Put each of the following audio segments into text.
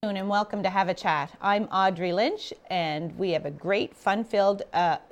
And welcome to Have a Chat. I'm Audrey Lynch, and we have a great, fun-filled,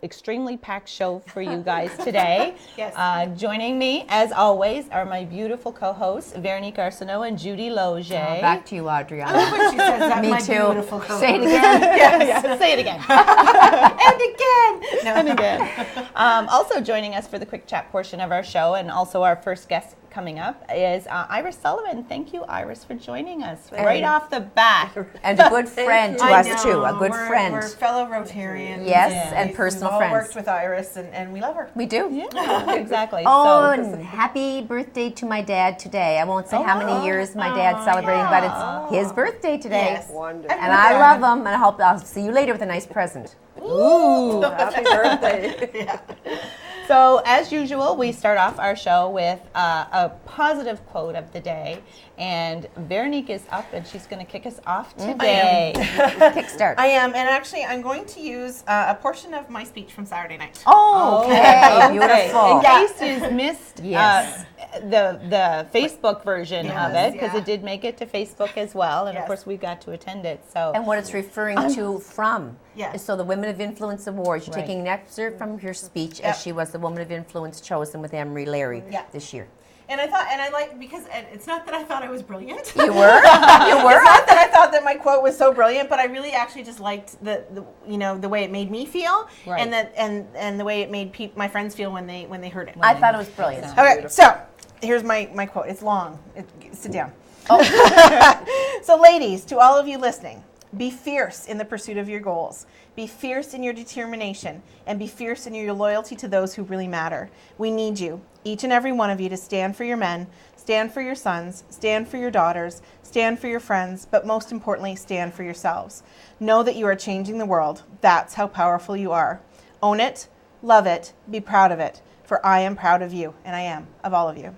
extremely packed show for you guys today. Yes. Joining me, as always, are my beautiful co-hosts, Veronique Arsenault and Judy Loge. Back to you, Audrey. I love when she says that. Me my too. Beautiful co-host. Say it again. Yes. Say it again. And again. And again. Also joining us for the quick chat portion of our show, and also our first guest coming up, is Iris Sullivan. Thank you, Iris, for joining us right off the bat. And a good friend to us, too. A good friend. We're fellow Rotarians. Yes, and personal we've friends. all worked with Iris, and we love her. We do. Yeah, exactly. Oh, and happy birthday to my dad today. I won't say how many years my dad's celebrating, but it's his birthday today. Yes. Wonderful. And I love him, and I hope I'll see you later with a nice present. Ooh. Happy birthday. So, as usual, we start off our show with a positive quote of the day. And Veronique is up, and she's going to kick us off today. Kickstart. I am, and actually, I'm going to use a portion of my speech from Saturday night. Oh, okay. Beautiful. In case you've missed Yes. the Facebook version of it, because yeah. it did make it to Facebook as well, and of Yes. course we got to attend it. So, And what it's referring to from. Yes. So the Women of Influence Awards, you're Right. taking an excerpt from her speech Yep. as she was the Woman of Influence chosen with Emery Larry this year. And I thought, and I like, because it's not that I thought I was brilliant. You were? You were? It's not that I thought that my quote was so brilliant, but I really actually just liked the the way it made me feel, Right. and that and the way it made my friends feel when they heard it. I thought it was brilliant. Okay, so here's my quote. It's long. Sit down. Oh. So, ladies, to all of you listening, be fierce in the pursuit of your goals. Be fierce in your determination, and be fierce in your loyalty to those who really matter. We need you, each and every one of you, to stand for your men, stand for your sons, stand for your daughters, stand for your friends, but most importantly, stand for yourselves. Know that you are changing the world. That's how powerful you are. Own it, love it, be proud of it, for I am proud of you, and I am of all of you.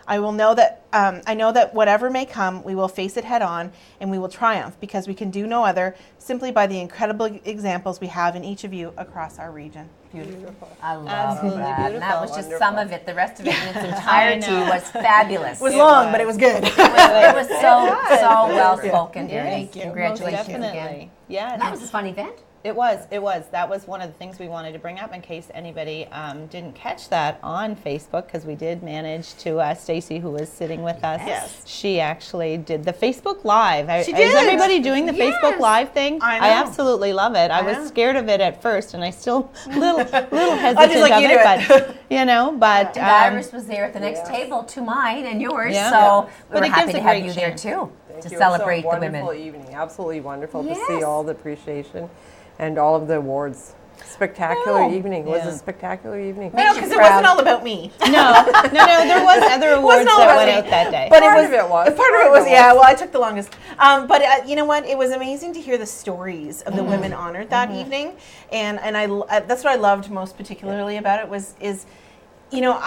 I know that whatever may come, we will face it head on, and we will triumph, because we can do no other, simply by the incredible examples we have in each of you across our region. Beautiful. I love Absolutely that. And that was beautiful. just some of it. The rest of it in its entirety was fabulous. It was long, but it was good. It was so well spoken, dear. Thank you. Congratulations Most definitely. again. Yeah. That was a fun event. It was. That was one of the things we wanted to bring up in case anybody didn't catch that on Facebook, because we did manage to, Stacy, who was sitting with us, Yes. she actually did the Facebook Live. She Is did. everybody doing the Yes. Facebook Live thing? I know. absolutely love it. I know. was scared of it at first, and I still little hesitant I'll just let of you it, do it. but but And Iris was there at the next table to mine and yours, Yeah. so But we it were happy gives to a have great you there chance. too, Thank to you. celebrate It was a the women. wonderful evening. Absolutely wonderful to Yes. see all the appreciation and all of the awards. Spectacular evening. It was Yeah. a spectacular evening. No, you because it proud. wasn't all about me. no, there was other awards all that about went me. out that day. But Part of it was. Part of it was, yeah. Well, I took the longest. But you know what? It was amazing to hear the stories of the women honored that evening, and that's what I loved most particularly about it is. You know,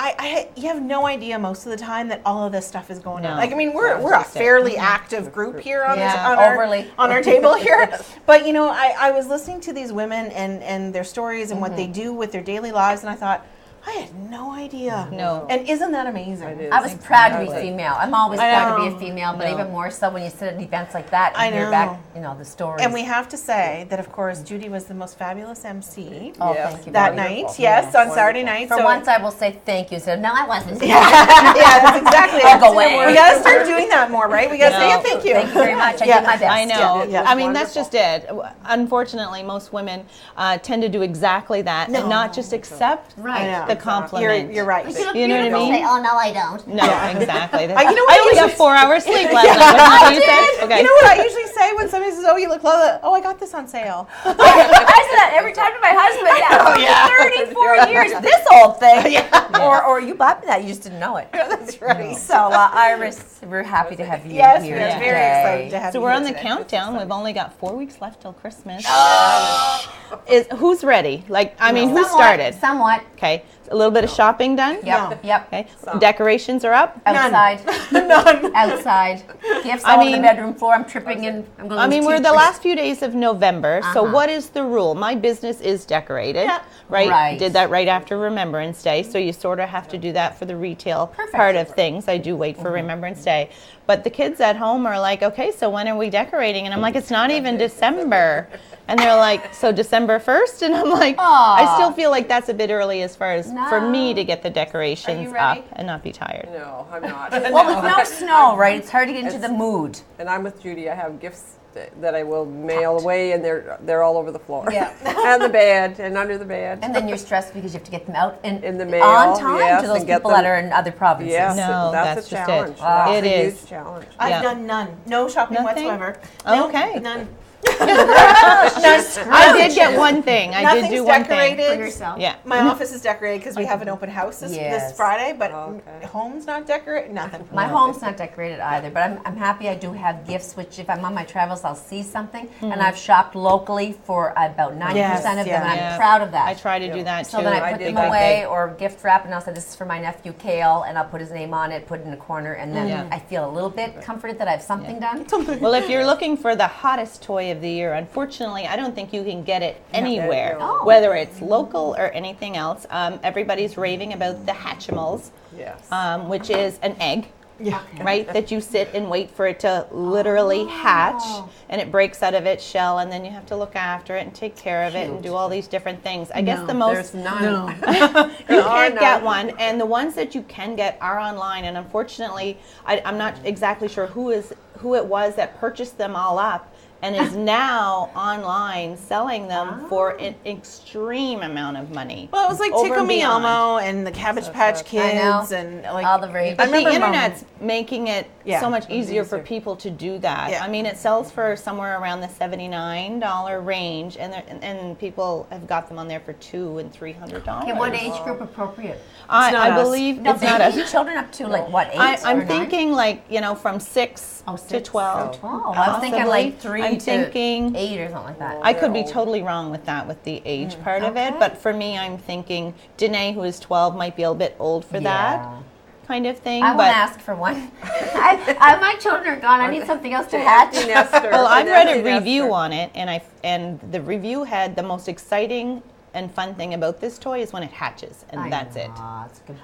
you have no idea most of the time that all of this stuff is going on. No. Like, I mean, we're a fairly active group here on overly. on our table here. But you know, I was listening to these women and their stories and what they do with their daily lives, and I thought, I had no idea. No. And isn't that amazing? It is. I was proud to be Exactly. female. I'm always I proud to be know. a female, but No. even more so when you sit at events like that and I hear know. back, the stories. And we have to say that, of course, Judy was the most fabulous MC Oh, Yeah. thank you. that very night. much. Yes, on Wonderful. Saturday night. For once, I will say thank you. So no, I wasn't. yeah, that's exactly I'll it. go away. We got to start doing that more, right? We got to say No. thank you. Thank you very much. I Yeah. did my best. I know. Yeah. I mean, that's just it. Unfortunately, most women tend to do exactly that and not just accept Right. I know. the compliment. You're right. You know what I mean? Say, oh, no, I don't. No, exactly. you know what I I only got usually- 4 hours sleep last night. Wasn't that what you said? Okay. You know what I usually say when somebody says, "Oh, you look lovely." Oh, I got this on sale. I say that every time to my husband. Yeah, 34 years. This old thing. Or you bought me that. You just didn't know it. That's right. So, Iris, we're happy to have you Yes, here we're today. very excited to have So you we're here on the today. countdown. We've only got 4 weeks left till Christmas. Who's ready? Like, I mean, who Somewhat, started? Somewhat. Okay, a little bit of shopping done. Yep. Yep. Okay, decorations are up. Outside. None. Outside. Gifts all over the bedroom floor. I'm tripping in. I'm going. I mean, we're the last few days of November, so what is the rule? My business is decorated, right? Right. Did that right after Remembrance Day, so you sort of have to do that for the retail part of things. I do wait for Remembrance Day. But the kids at home are like, okay, so when are we decorating? And I'm like, it's not even December. And they're like, so December 1st? And I'm like, I still feel like that's a bit early as far as for me to get the decorations up and not be tired. No, I'm not. Well, with no snow, right? It's hard to get into the mood. And I'm with Judy. I have gifts that I will mail away, and they're all over the floor. Yeah. And the bed, and under the bed. And then you're stressed because you have to get them out and in the mail, on time yes, to those and get people them- that are in other provinces. Yes, No, that's a just challenge. it. That's It a is. huge challenge. I've done none. No shopping Nothing? whatsoever. Oh, okay. None. I did get one thing. I did Nothing's do one decorated. thing. For yourself. Yeah. My office is decorated because we have an open house this Yes. Friday, but Okay. home's not decorated. Nothing. My home's not decorated either, but I'm happy I do have gifts, which if I'm on my travels, I'll see something. And I've shopped locally for about 90% of them, and I'm proud of that. I try to do that too. So then I put did them that. away or gift wrap, and I'll say, this is for my nephew Kale, and I'll put his name on it, put it in a corner, and then I feel a little bit comforted that I have something done. Well, if you're looking for the hottest toy of the year, unfortunately, I don't think you can get it anywhere, No. whether it's local or anything else. Everybody's raving about the Hatchimals, Yes. which is an egg. Yeah. Right, that you sit and wait for it to literally hatch, and it breaks out of its shell, and then you have to look after it and take care of it and do all these different things. I guess the most There's none. you can't get one, and the ones that you can get are online. And unfortunately, I'm not exactly sure who it was that purchased them all up and is now online selling them for an extreme amount of money. Well, it was like over Tickle and Me beyond. Elmo and the Cabbage Patch I know. Kids and like All the rage. But the remember internet's making it Yeah. so much easier for people to do that. Yeah. I mean, it sells for somewhere around the $79 range, and people have got them on there for $200 and $300. Okay, what age group appropriate? not I us. believe No, it's not baby us. children up to like what, 8 I'm or 9? thinking like, from 6 to 6 12. to 12. I was thinking Possibly. like 3 I'm to thinking 8 or something like that. I could be totally wrong with that, with the age part of it, but for me, I'm thinking Danae, who is 12, might be a bit old for that kind of thing. I won't but ask for one. My children are gone. I need something else to hatch. well, I've read a review on it, and the review had the most exciting and fun thing about this toy is when it hatches, and that's it.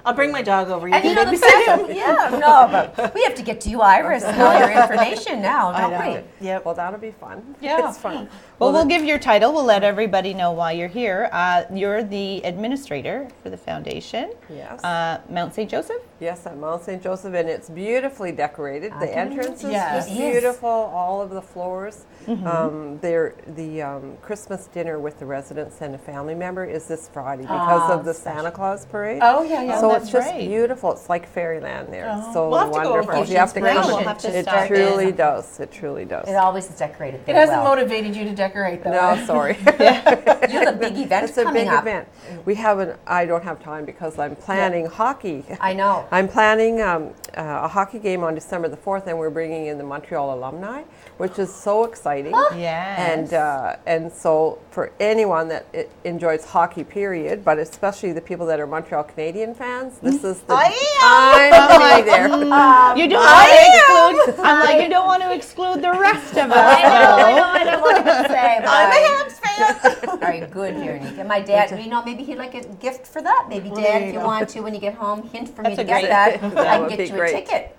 I'll bring my dog over. You And you can know the babysit him. best, yeah, no, but we have to get to you, Iris, and all your information now, don't we? Yep. Well, that'll be fun. Yeah. It's fun. Well, we'll give your title. We'll let everybody know why you're here. You're the administrator for the foundation. Yes. Mount St. Joseph? Yes, at Mount St. Joseph, and it's beautifully decorated. The entrance is Yes. It is. beautiful, all of the floors. The Christmas dinner with the residents and a family member is this Friday because of the Santa Claus parade. Oh yeah. So that's it's just great. beautiful. It's like fairyland there. It's so We'll have to go wonderful. over. You have to Great. come. We'll have to It start truly does. It truly does. It always is decorated It very hasn't well. motivated you to decorate though. No, sorry. You have a big event It's a coming big up. event. We have I don't have time because I'm planning hockey. I know. I'm planning a hockey game on December the 4th, and we're bringing in the Montreal Alumni, which is so exciting. Yes. And so for anyone that enjoys hockey, period, but especially the people that are Montreal Canadian fans, this is the time to be there. You don't want to exclude. I'm like, you don't want to exclude the rest of us. I don't want to say, but I'm a Habs fan. all right, good, Veronique. And my dad, maybe he'd like a gift for that. Maybe, Dad, if you want to, when you get home, hint for me That's to a get great- that. That I would can be get you great. a ticket.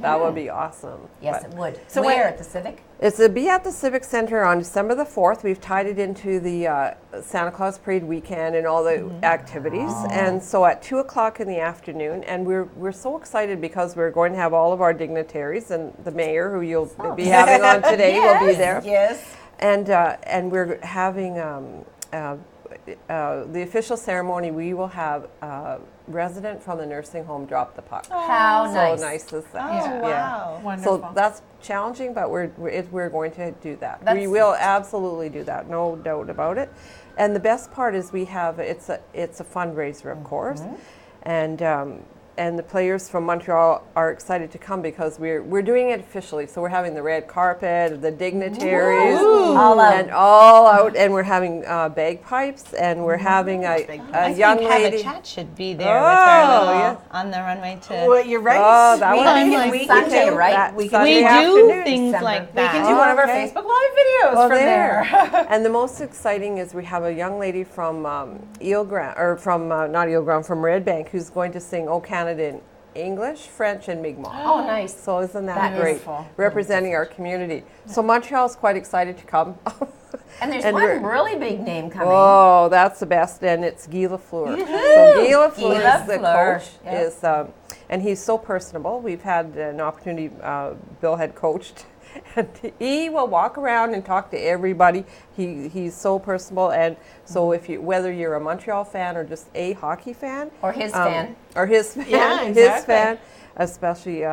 That would be awesome. Yes, But it would. So Where? when- At the Civic? it's to be at the Civic Center on December the 4th. We've tied it into the Santa Claus Parade weekend and all the activities. And so at 2 o'clock in the afternoon, and we're so excited because we're going to have all of our dignitaries, and the mayor, who you'll be having on today, will be there. Yes. And we're having the official ceremony. We will have a resident from the nursing home drop the puck. How nice. So nice is that. Oh, wow. Wonderful. So that's challenging, but we're going to do that. We That's- will absolutely do that, no doubt about it. And the best part is we have it's a fundraiser, of course, and the players from Montreal are excited to come because we're doing it officially. So we're having the red carpet, the dignitaries, all out, and we're having bagpipes, and we're having a young lady. Habitat should be there with our little on the runway to. Well, you're right. Oh, that we Sunday, right? We Sunday do afternoon. things like that. We can do one of our Facebook Live videos from there. And the most exciting is we have a young lady from from Red Bank who's going to sing "O Canada" in English, French, and Mi'kmaq. Oh, nice. So isn't that great? Beautiful. Representing our community. So Montreal's quite excited to come. And there's one really big name coming. Oh, that's the best, and it's Guy Lafleur. So Guy Lafleur is the coach, and he's so personable. We've had an opportunity, Bill had coached, and he will walk around and talk to everybody. He's so personable, and so whether you're a Montreal fan or just a hockey fan, or his fan, his fan, especially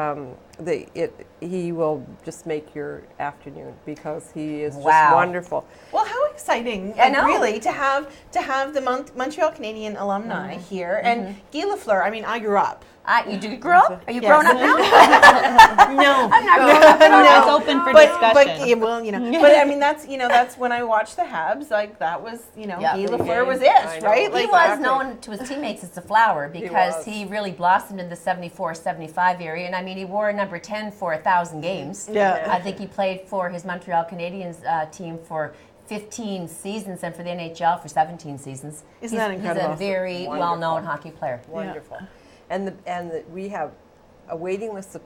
he will just make your afternoon because he is just wonderful. Well, how exciting! Really, to have the Montreal Canadian alumni here, and Guy Lafleur. I mean, I grew up. You do grow up? Are you grown up now? No, I'm not grown up at all. It's open for discussion. But I mean, that's when I watched the Habs. Like that was, Guy Lafleur was it, right? He was known to his teammates as the flower because he really blossomed in the 74-75 area, and I mean, he wore number 10 for 1,000 games. Yeah, I think he played for his Montreal Canadiens team for 15 seasons and for the NHL for 17 seasons. Isn't that incredible? He's a very well-known hockey player. Wonderful. And we have a waiting list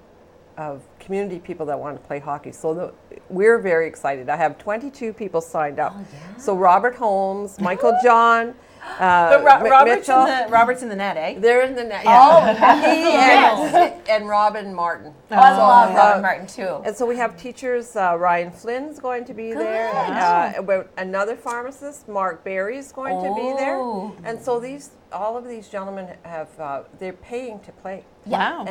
of community people that want to play hockey. So we're very excited. I have 22 people signed up. Oh, yeah. So Robert Holmes, Michael John, but Robert's in the net, eh? They're in the net. Yeah. And Robin Martin. Oh, I love Robin Martin too. And so we have teachers. Ryan Flynn's going to be there. Another pharmacist, Mark Barry's going to be there. And so all of these gentlemen they're paying to play. Wow.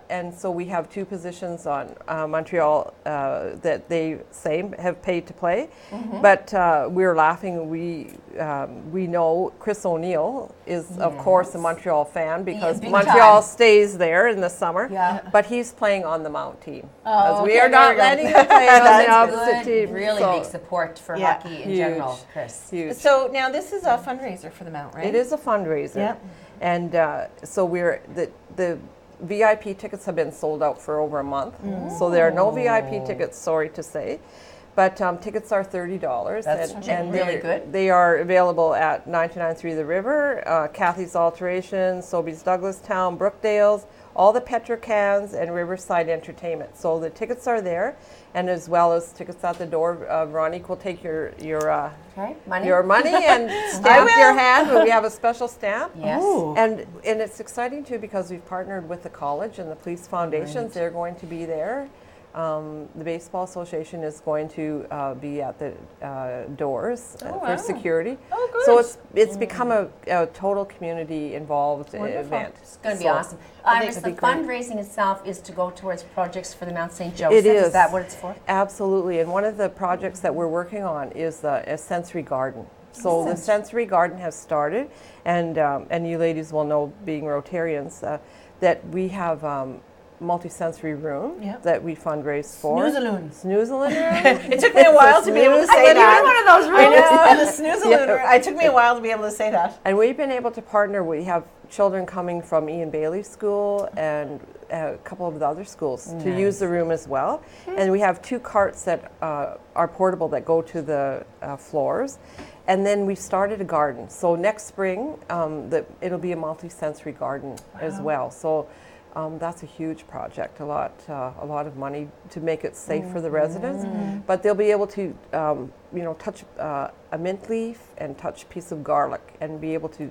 And so we have 2 positions on Montreal that they have paid to play. But we're laughing. We know Chris O'Neill is of course a Montreal fan because Montreal stays there in the summer. Yeah. But he's playing on the Mount team. We are not letting him play on the opposite team. Really big support for hockey in general, Chris. Huge. So now this is a fundraiser for the Mount, right? It is a fundraiser. Yeah. And so the VIP tickets have been sold out for over a month. So there are no VIP tickets, sorry to say. But tickets are $30. That's really good. They are available at 993 The River, Kathy's Alterations, Sobeys Douglastown, Brookdale's, all the Petrocans, and Riverside Entertainment. So the tickets are there, and as well as tickets at the door. Veronique will take your money and stamp your hand. But we have a special stamp. Yes. And it's exciting too because we've partnered with the college and the police foundations. They're going to be there. The Baseball Association is going to be at the doors for security. Oh, good. So it's become a total community involved event. It's going to be awesome. Iris, the fundraising itself is to go towards projects for the Mount St. Joseph. It is. Is that what it's for? Absolutely. And one of the projects that we're working on is a sensory garden. So the sensory garden has started, and you ladies will know, being Rotarians, that we have multi-sensory room that we fundraise for. Snoozaloon room. It took me a while to be able to say that. One of those rooms. And the snoozaloon room. It took me a while to be able to say that. And we've been able to partner. We have children coming from Ian Bailey School and a couple of the other schools to use the room as well. And we have 2 carts that are portable that go to the floors. And then we started a garden. So next spring, it'll be a multi-sensory garden as well. So that's a huge project, a lot of money to make it safe for the residents. But they'll be able to, touch a mint leaf and touch a piece of garlic and be able to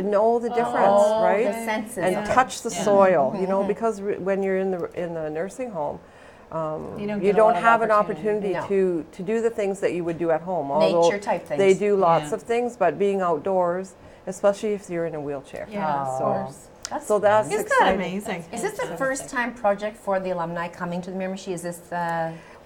know the difference, right? The senses. And touch the soil, because when you're in the nursing home, you don't have an opportunity to do the things that you would do at home. Nature type things. They do lots of things, but being outdoors, especially if you're in a wheelchair. That's Isn't that amazing? Is this the first time project for the alumni coming to the Miramichi? Is this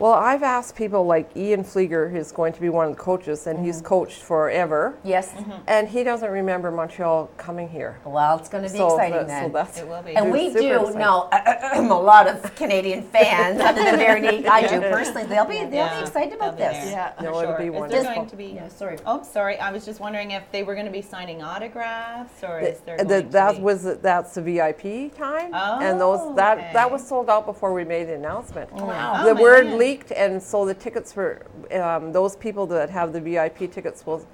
Well, I've asked people like Ian Flieger is going to be one of the coaches, and he's coached forever. Yes. And he doesn't remember Montreal coming here. Well, it's going to be exciting then. So that's It will be. And we super do exciting. know a lot of Canadian fans, other than very neat. I do personally. They'll be excited about they'll be this. there. Yeah. For No, it'll sure. be Is there wonderful. going to be? Yeah, sorry. Oh, sorry. I was just wondering if they were going to be signing autographs, or is there That's the VIP time, and Oh, that okay. was sold out before we made the announcement. Wow. The Oh, word man. leaked, and so the tickets for those people that have the VIP tickets will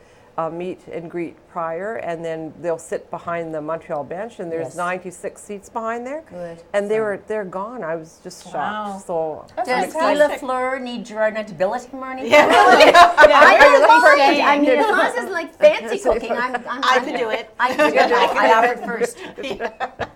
meet and greet prior, and then they'll sit behind the Montreal bench, and there's Yes. 96 seats behind there. Good. And they're gone. I was just shocked. Wow. So Does Guy Lafleur need Gerard to billet him or anything? Yeah, really. I Are you don't mind. saying? I mean, as long as it's like fancy cooking, I could do it. I could do it. I offered first.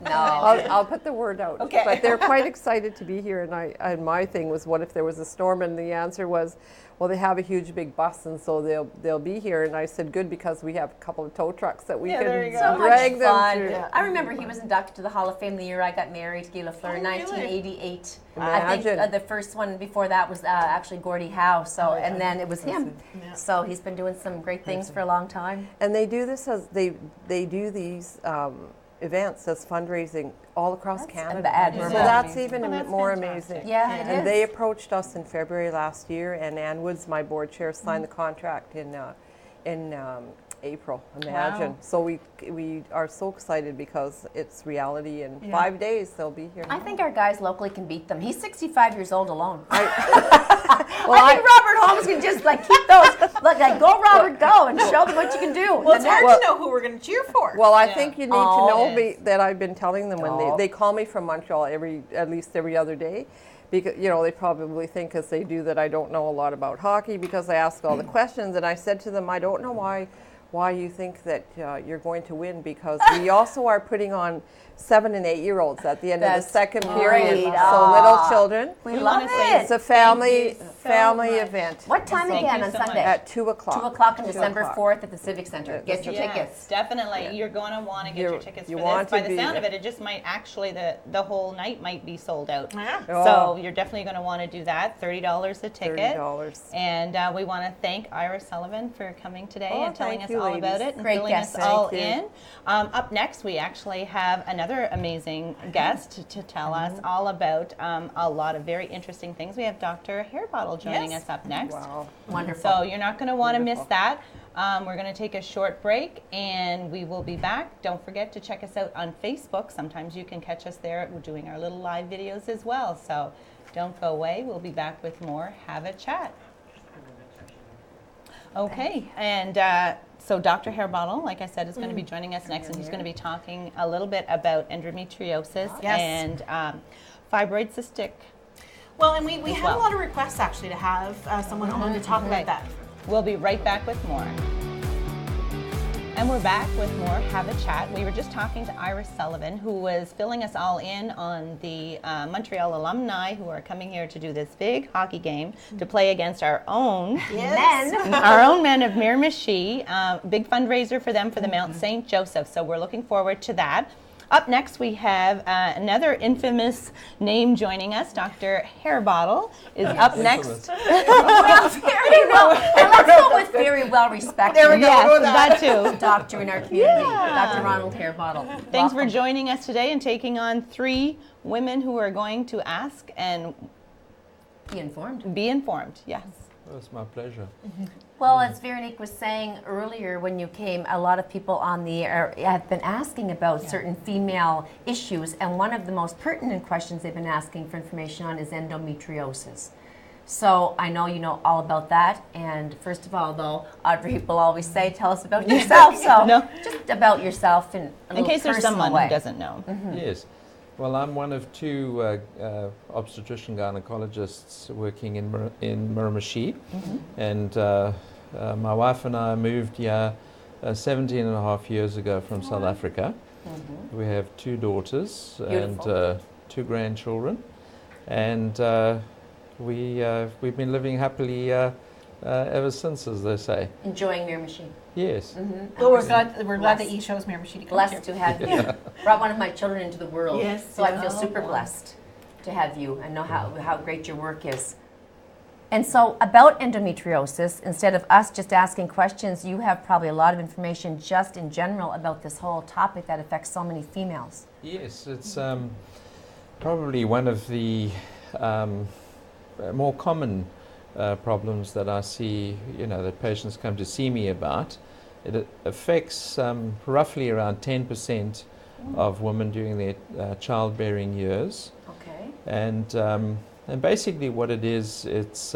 No. I'll put the word out. Okay. But they're quite excited to be here, and my thing was, what if there was a storm? And the answer was, well, they have a huge big bus, and so they'll be here. And I said, good, because we have a couple of tow trucks that we Yeah, there you can go. So much drag them fun. through. I remember he was inducted to the Hall of Fame the year I got married, Guy Lafleur, in really? 1988. Imagine. I think the first one before that was actually Gordie Howe. So and then it was him. So he's been doing some great things for a long time. And they do this as they do these events as fundraising all across Canada. admirable. So that's Amazing. even Well, that's more fantastic. amazing. Yeah, it And is. they approached us in February last year, and Ann Woods, my board chair, signed the contract in April. Imagine. Wow. So we are so excited because it's reality. In 5 days they'll be here. I think our guys locally can beat them. He's 65 years old alone. Well, I think Robert Holmes can just like keep those. Look, like go Robert, go and show them what you can do. Well, it's hard Well- to know who we're going to cheer for. Well, I think you need Oh. to know Yes. that I've been telling them when Oh. they call me from Montreal at least every other day, because they probably think, as they do, that I don't know a lot about hockey because I ask all the questions. And I said to them, I don't know why you think that you're going to win, because we also are putting on 7 and 8 year olds at the end of That's the second period, great. so little children. We We love wanna say it. It's a family Thank you so much. event. What time Thank again you on so Sunday? much. At 2:00. 2 o'clock on 2 December o'clock. 4th at the Civic Center. Get your Yes, tickets. definitely. You're going to want to get your You- tickets you for want this. By to the be sound of there. it, it just might actually, the whole night might be sold out. Yeah. So you're definitely going to want to do that. $30 a ticket. $30. And we want to thank Ira Sullivan for coming today Oh, and telling thank us you, all about ladies. it and Great filling guest. us all Thank you. in. Up next, we actually have another amazing guest to tell us all about a lot of very interesting things. We have Dr. Hairbottle joining Yes. us up next. Wow. Wonderful. So you're not going to want to miss Beautiful. that. We're going to take a short break and we will be back. Don't forget to check us out on Facebook. Sometimes you can catch us there. We're doing our little live videos as well. So don't go away. We'll be back with more Have a Chat. Okay, and so Dr. Hairbottle, like I said, is going to be joining us next, and he's going to be talking a little bit about endometriosis Yes. and fibroid cystic. Well, and we had well. a lot of requests actually to have someone on to talk Right. about that. We'll be right back with more. And we're back with more Have a Chat. We were just talking to Iris Sullivan, who was filling us all in on the Montreal alumni who are coming here to do this big hockey game to play against our own Men. our own men of Miramichi. Big fundraiser for them for the Mount St. Joseph. So we're looking forward to that. Up next, we have another infamous name joining us. Dr. Hairbottle is up next. Well, very well. And let's go with very well respected. There we go. Yes, that too. Doctor in our community, Dr. Ronald Hairbottle. Thanks for Welcome. joining us today and taking on 3 women who are going to ask and Be informed. be informed. Yes. Well, it's my pleasure. Well, as Veronique was saying earlier when you came, a lot of people on the air have been asking about certain female issues, and one of the most pertinent questions they've been asking for information on is endometriosis. So I know you know all about that, and first of all, though, Audrey will always say, tell us about yourself, so No. just about yourself in a In little case there's personal someone way. who doesn't know. Yes. Well, I'm one of 2 obstetrician gynecologists working in Miramichi, and my wife and I moved here 17 and a half years ago from South Africa. We have 2 daughters Beautiful. and 2 grandchildren, and we've been living happily ever since, as they say. Enjoying Miramichi. Yes. Well, we're glad that Blessed. you chose Miramichi to come Blessed here. to have you. Brought one of my children into the world. Yes, So I yeah. feel super blessed to have you and know how great your work is. And so about endometriosis, instead of us just asking questions, you have probably a lot of information just in general about this whole topic that affects so many females. Yes, it's probably one of the more common problems that I see, that patients come to see me about. It affects roughly around 10% of women during their childbearing years. Okay. And basically what it is, it's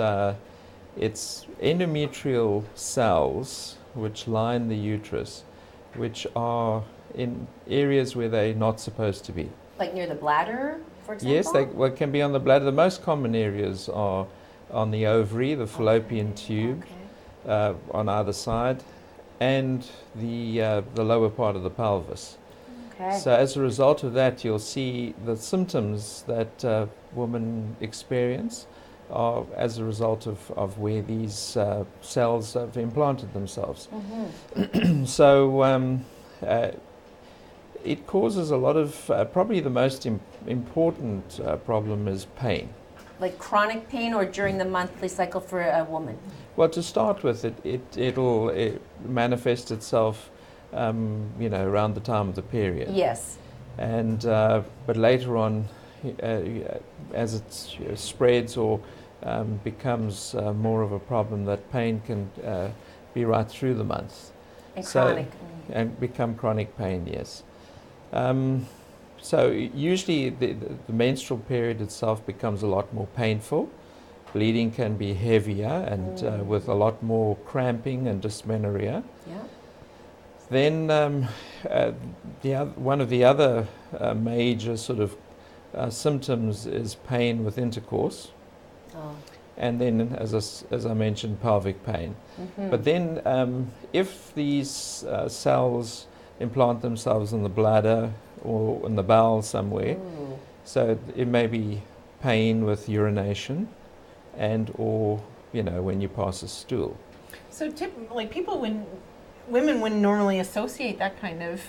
endometrial cells which line the uterus, which are in areas where they're not supposed to be. Like near the bladder, for example? Yes, they can be on the bladder. The most common areas are on the ovary, the fallopian tube, on either side, and the lower part of the pelvis. Okay. So as a result of that, you'll see the symptoms that women experience are as a result of where these cells have implanted themselves. So it causes a lot of, probably the most important problem is pain. Like chronic pain or during the monthly cycle for a woman? Well, to start with, it'll manifest itself, around the time of the period. Yes. And but later on, as it spreads or becomes more of a problem, that pain can be right through the month. And chronic. And become chronic pain, yes. So usually the menstrual period itself becomes a lot more painful. Bleeding can be heavier and with a lot more cramping and dysmenorrhea. Yeah. Then one of the other major sort of symptoms is pain with intercourse. Oh. And then, as I mentioned, pelvic pain. But then if these cells implant themselves in the bladder or in the bowel somewhere, so it may be pain with urination and or, when you pass a stool. So women wouldn't normally associate that kind of,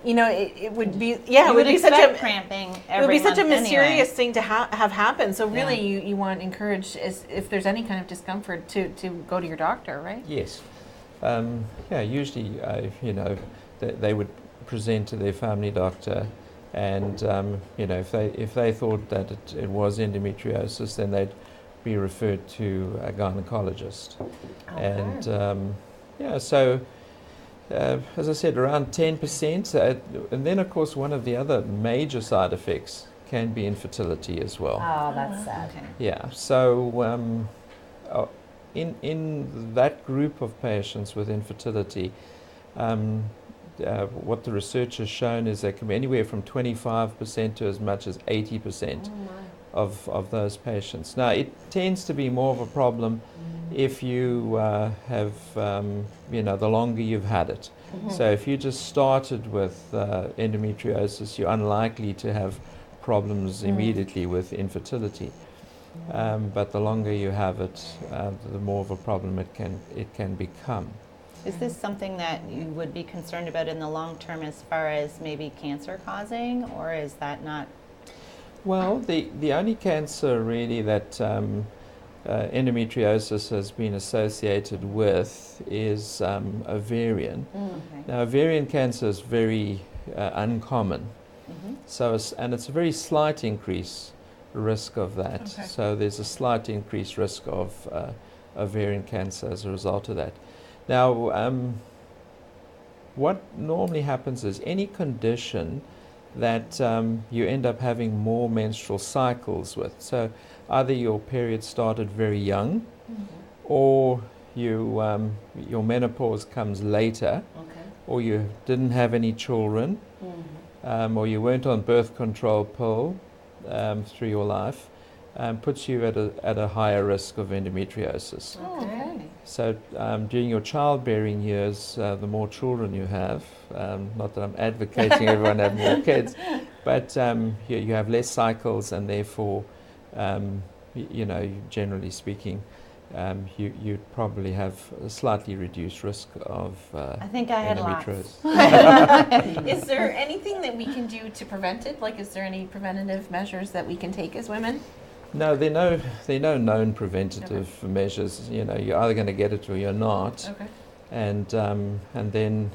it would be, it would be such a cramping. It would be such a mysterious anyway. thing to have happen. So really, you want to encourage, if there's any kind of discomfort, to go to your doctor, right? Yes. Usually, they would present to their family doctor, and if they thought that it was endometriosis, then they'd be referred to a gynecologist. Okay. And so as I said, around 10%, and then of course one of the other major side effects can be infertility as well. Oh, that's sad. Okay. Yeah, so in that group of patients with infertility, what the research has shown is there can be anywhere from 25% to as much as 80% of those patients. Now, it tends to be more of a problem if you have, the longer you've had it. So if you just started with endometriosis, you're unlikely to have problems immediately with infertility. But the longer you have it, the more of a problem it can become. Is this something that you would be concerned about in the long term as far as maybe cancer causing, or is that not? Well, the only cancer really that endometriosis has been associated with is ovarian. Okay. Now, ovarian cancer is very uncommon. So, it's a very slight increase risk of that. Okay. So there's a slight increased risk of ovarian cancer as a result of that. Now, what normally happens is any condition that you end up having more menstrual cycles with. So either your period started very young, or your menopause comes later, or you didn't have any children, or you weren't on birth control pill through your life, puts you at a higher risk of endometriosis. Okay. So during your childbearing years, the more children you have, not that I'm advocating everyone have more kids, but you have less cycles, and therefore, generally speaking, you probably have a slightly reduced risk of I think I had lots. endometriosis. Is there anything that we can do to prevent it? Like, is there any preventative measures that we can take as women? No, there are no known preventative measures. You know, you're either going to get it or you're not. Okay. And then,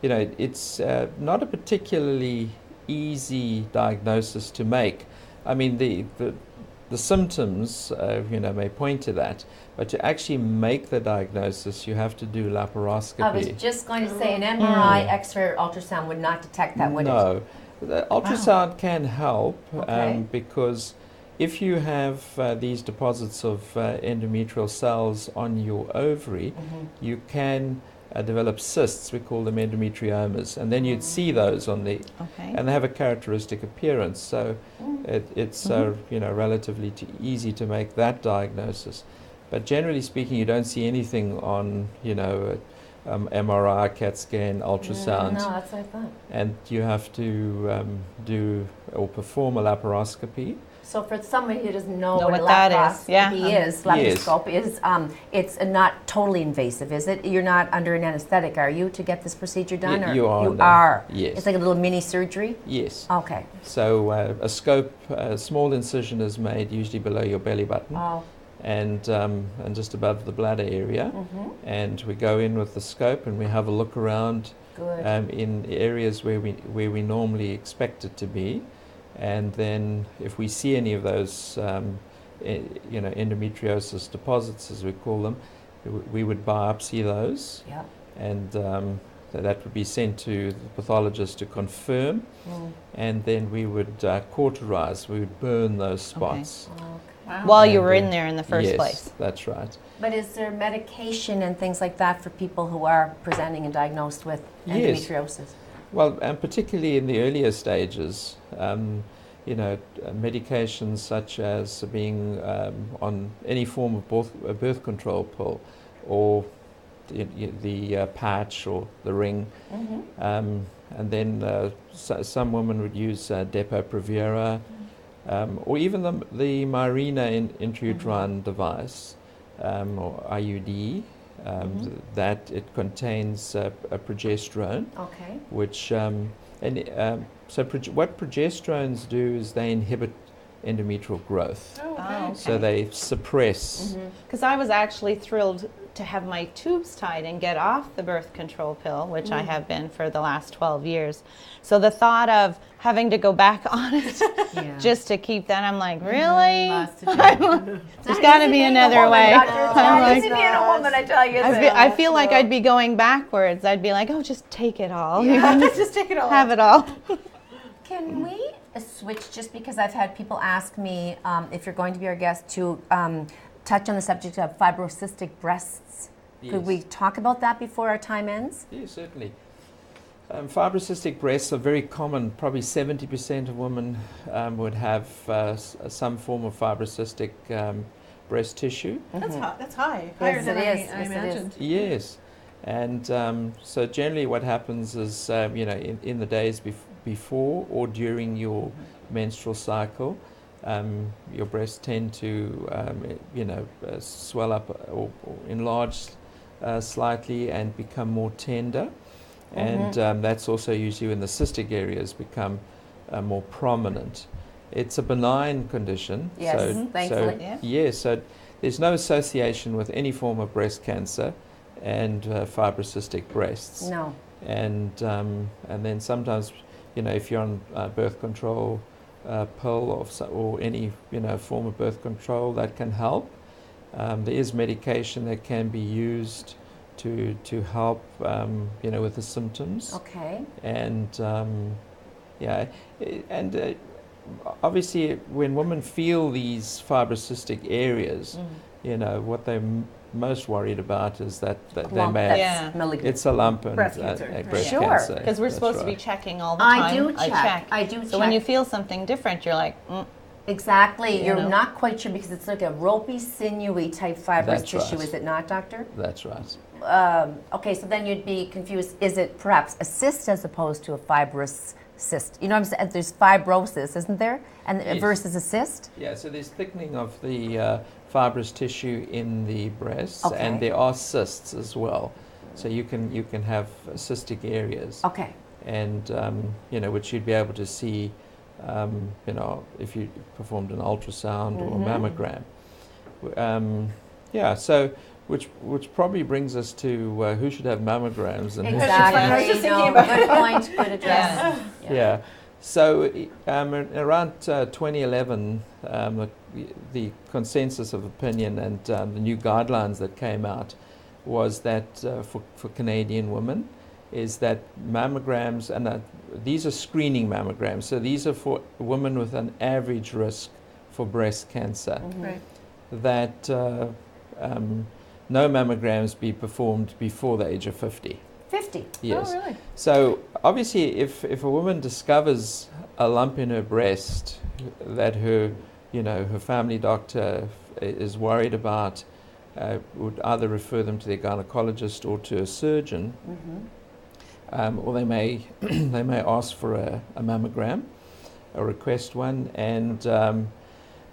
you know, it's not a particularly easy diagnosis to make. I mean, the symptoms, you know, may point to that, but to actually make the diagnosis, you have to do laparoscopy. I was just going to say an MRI, X-ray, or ultrasound would not detect that, would it? No, the ultrasound can help Okay. because if you have these deposits of endometrial cells on your ovary, you can develop cysts. We call them endometriomas, and then you'd see those on the, and they have a characteristic appearance. So it's you know, relatively easy to make that diagnosis. But generally speaking, you don't see anything on, you know, MRI, CAT scan, ultrasound. No, that's what I thought. And you have to do or perform a laparoscopy. So for somebody who doesn't know Know what a what that is, laparoscopy is, laparoscope is, it's not totally invasive, is it? You're not under an anesthetic, are you, to get this procedure done? Or You are. You are. Yes. It's like a little mini surgery? Yes. Okay. So a scope, a small incision is made usually below your belly button. Oh. And just above the bladder area. And we go in with the scope and we have a look around in areas where we normally expect it to be. And then if we see any of those, you know, endometriosis deposits, as we call them, we would biopsy those. Yeah. And that would be sent to the pathologist to confirm. And then we would cauterize, we would burn those spots. Wow. While you were in there in the first place. Yes, that's right. But is there medication and things like that for people who are presenting and diagnosed with endometriosis? Well, and particularly in the earlier stages, you know, medications such as being on any form of a birth control pill or the patch or the ring. And then some women would use Depo-Provera or even the Mirena intrauterine device or IUD. That it contains a progesterone, which what progesterones do is they inhibit endometrial growth. So they suppress. Because I was actually thrilled to have my tubes tied and get off the birth control pill, which I have been for the last 12 years. So the thought of having to go back on it just to keep that, I'm like, really? There's got to be another way. I feel like I'd be going backwards. I'd be like, oh, just take it all. Just take it all. Have it all. Can we switch, just because I've had people ask me if you're going to be our guest, to touch on the subject of fibrocystic breasts? Could we talk about that before our time ends? Yes, certainly. Fibrocystic breasts are very common. Probably 70% of women would have some form of fibrocystic breast tissue. That's high. Higher than I imagined. Yes. And so generally what happens is, you know, in the days before or during your menstrual cycle, your breasts tend to, you know, swell up or enlarge slightly and become more tender. And that's also usually when the cystic areas become more prominent. It's a benign condition. Yes, so, thankfully. So there's no association with any form of breast cancer and fibrocystic breasts. No. And then sometimes, you know, if you're on birth control pill or any, you know, form of birth control, that can help. There is medication that can be used to help, you know, with the symptoms. Okay. And obviously when women feel these fibrocystic areas, you know, what they're most worried about is that they may have, malignant. it's a lump and Breast cancer. breast Sure. cancer. Because we're That's supposed to be right. checking all the time. I do check. So when you feel something different, you're like, Exactly. You're know? not quite sure because it's like a ropey, sinewy type fibrous That's tissue, right. is it not, doctor? That's right. Okay, so then you'd be confused. Is it perhaps a cyst as opposed to a fibrous cyst? You know what I'm saying? There's fibrosis, isn't there? And Yes. versus a cyst? Yeah, so there's thickening of the fibrous tissue in the breasts, Okay. and there are cysts as well. So you can have cystic areas. Okay. And you know, which you'd be able to see you know, if you performed an ultrasound or a mammogram. Yeah, so which probably brings us to who should have mammograms and Exactly. I was just thinking about good point, good address. yeah. So around 2011, the consensus of opinion and the new guidelines that came out was that for Canadian women is that mammograms, and these are screening mammograms, so these are for women with an average risk for breast cancer, Right. that no mammograms be performed before the age of 50. 50. Yes. Oh, really? So obviously, if a woman discovers a lump in her breast that her family doctor is worried about, would either refer them to their gynecologist or to a surgeon, or they may they may ask for a mammogram, or request one, and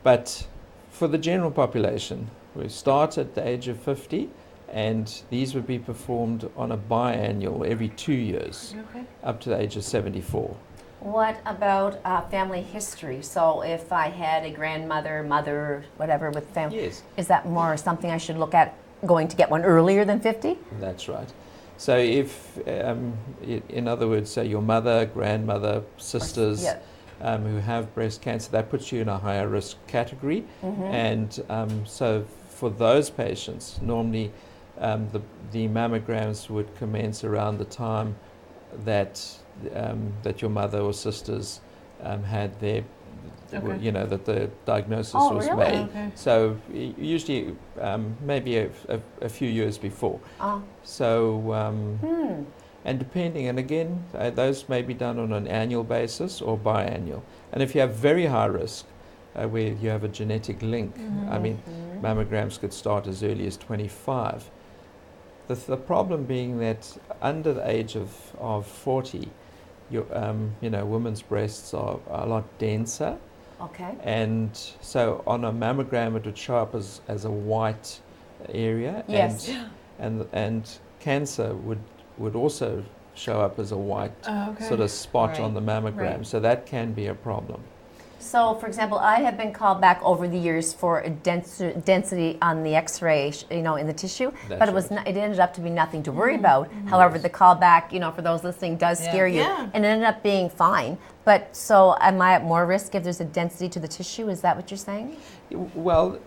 but for the general population, we start at the age of 50. And these would be performed on a biannual, every 2 years, up to the age of 74. What about family history? So if I had a grandmother, mother, whatever with family, Yes. is that more something I should look at going to get one earlier than 50? That's right. So if, in other words, say your mother, grandmother, sisters who have breast cancer, that puts you in a higher risk category. And so for those patients, normally the mammograms would commence around the time that your mother or sisters had their, that the diagnosis was really? made. Okay. So usually maybe a few years before. So and depending, and again, those may be done on an annual basis or biannual. And if you have very high risk, where you have a genetic link, I mean, mammograms could start as early as 25. The problem being that under the age of 40, women's breasts are a lot denser. Okay. And so on a mammogram it would show up as a white area. Yes. And cancer would also show up as a white sort of spot on the mammogram. Right. So that can be a problem. So, for example, I have been called back over the years for a density on the X-ray, in the tissue, That's but it was right. it ended up to be nothing to worry about. However, the callback, for those listening, does scare you, Yeah. and it ended up being fine. But so, am I at more risk if there's a density to the tissue? Is that what you're saying? Well,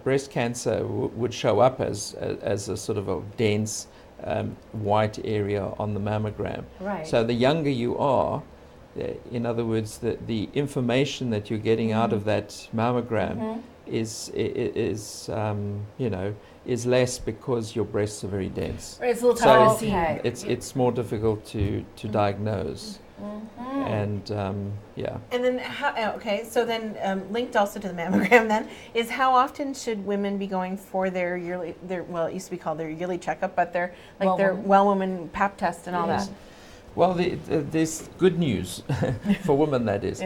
breast cancer would show up as a sort of a dense white area on the mammogram. Right. So the younger you are, in other words, the information that you're getting out of that mammogram is less because your breasts are very dense. Right, it's a little So tougher to see. Okay. It's more difficult to diagnose. And yeah. And then, so then linked also to the mammogram then, is how often should women be going for their yearly, well, it used to be called their yearly checkup, but their well woman pap test and all Yes. that? Well, there's good news for women, that is,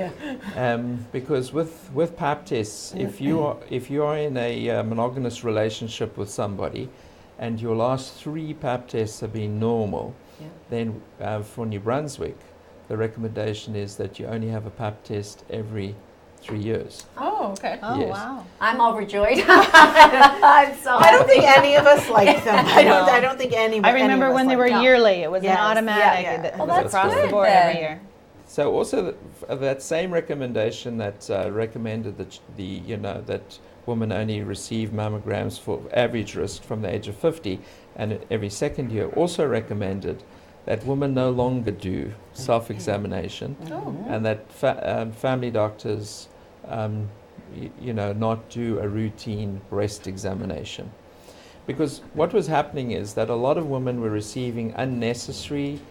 because with pap tests, if you are in a monogamous relationship with somebody, and your last 3 pap tests have been normal, then for New Brunswick, the recommendation is that you only have a pap test every 3 years. Oh, okay. Oh, Yes. wow. I'm overjoyed. I'm so I don't think happy. any of us like them. I don't think any. I remember when they were yearly, it was Yes. an automatic. Yeah, yeah. It Well, was that's across the good board then. every year. So also that same recommendation that recommended that that women only receive mammograms for average risk from the age of 50 and every second year also recommended that women no longer do self-examination and that family doctors not do a routine breast examination. Because what was happening is that a lot of women were receiving unnecessary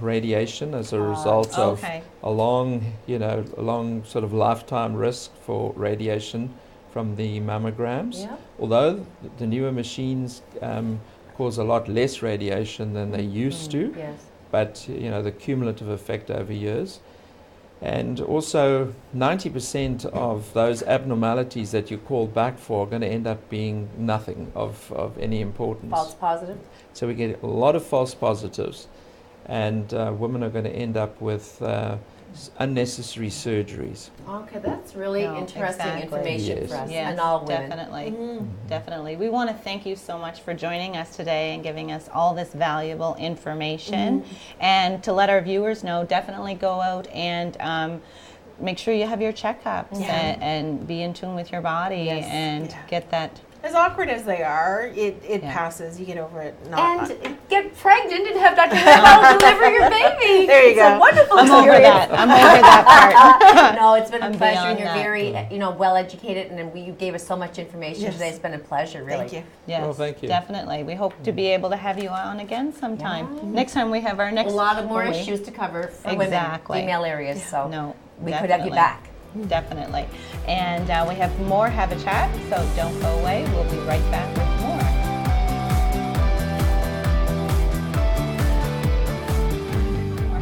radiation as a result of a long sort of lifetime risk for radiation from the mammograms. Yeah. Although the newer machines cause a lot less radiation than they used to, Yes. but the cumulative effect over years. And also 90% of those abnormalities that you call back for are going to end up being nothing of any importance. False positive. So we get a lot of false positives, and women are going to end up with unnecessary surgeries. Okay, that's really No, interesting exactly. information Yes. for us Yes, and all women. definitely. Definitely. We want to thank you so much for joining us today and giving us all this valuable information. And to let our viewers know, definitely go out and make sure you have your checkups and be in tune with your body and get that. As awkward as they are, it passes. You get over it. And get pregnant and have Dr. Rebel deliver your baby. There you It's go. a wonderful I'm over experience. that. I'm over that part. No, it's been a I'm pleasure, beyond and you're that. very, well educated, and you gave us so much information Yes. today. It's been a pleasure, really. Thank you. Yes, Well, thank you. definitely. We hope to be able to have you on again sometime. Next time we have our A next. lot of more when we- issues to cover for Exactly. women, female areas. So No, we could have you definitely. back. Definitely. And we have more Have a Chat, so don't go away. We'll be right back with more.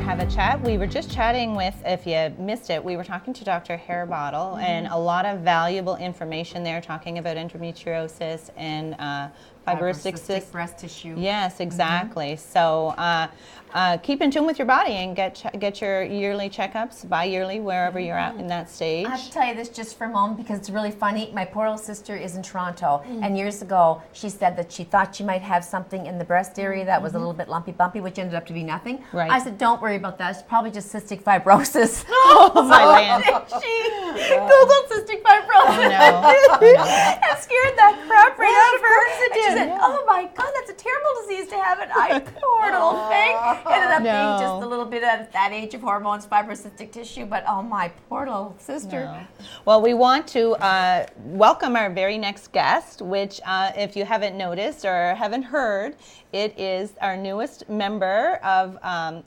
Have a Chat. We were just chatting with, if you missed it, we were talking to Dr. Hairbottle and a lot of valuable information there talking about endometriosis and fibrocystic cyst. breast tissue. Yes, exactly. So keep in tune with your body and get your yearly checkups, bi-yearly, wherever you're at in that stage. I have to tell you this just for a moment because it's really funny. My poor little sister is in Toronto, and years ago she said that she thought she might have something in the breast area that was a little bit lumpy bumpy, which ended up to be nothing. Right. I said, don't worry about that. It's probably just cystic fibrosis. Oh, my land. She Googled cystic fibrosis. I know. And scared that crap right out of her. course it And she did. said, oh my God, that's a terrible disease to have. And I, poor little thing, ended up being No. just a little bit at that age of hormones, fibrocystic tissue. But oh, my poor little sister. No. Well, we want to welcome our very next guest, which if you haven't noticed or haven't heard, it is our newest member of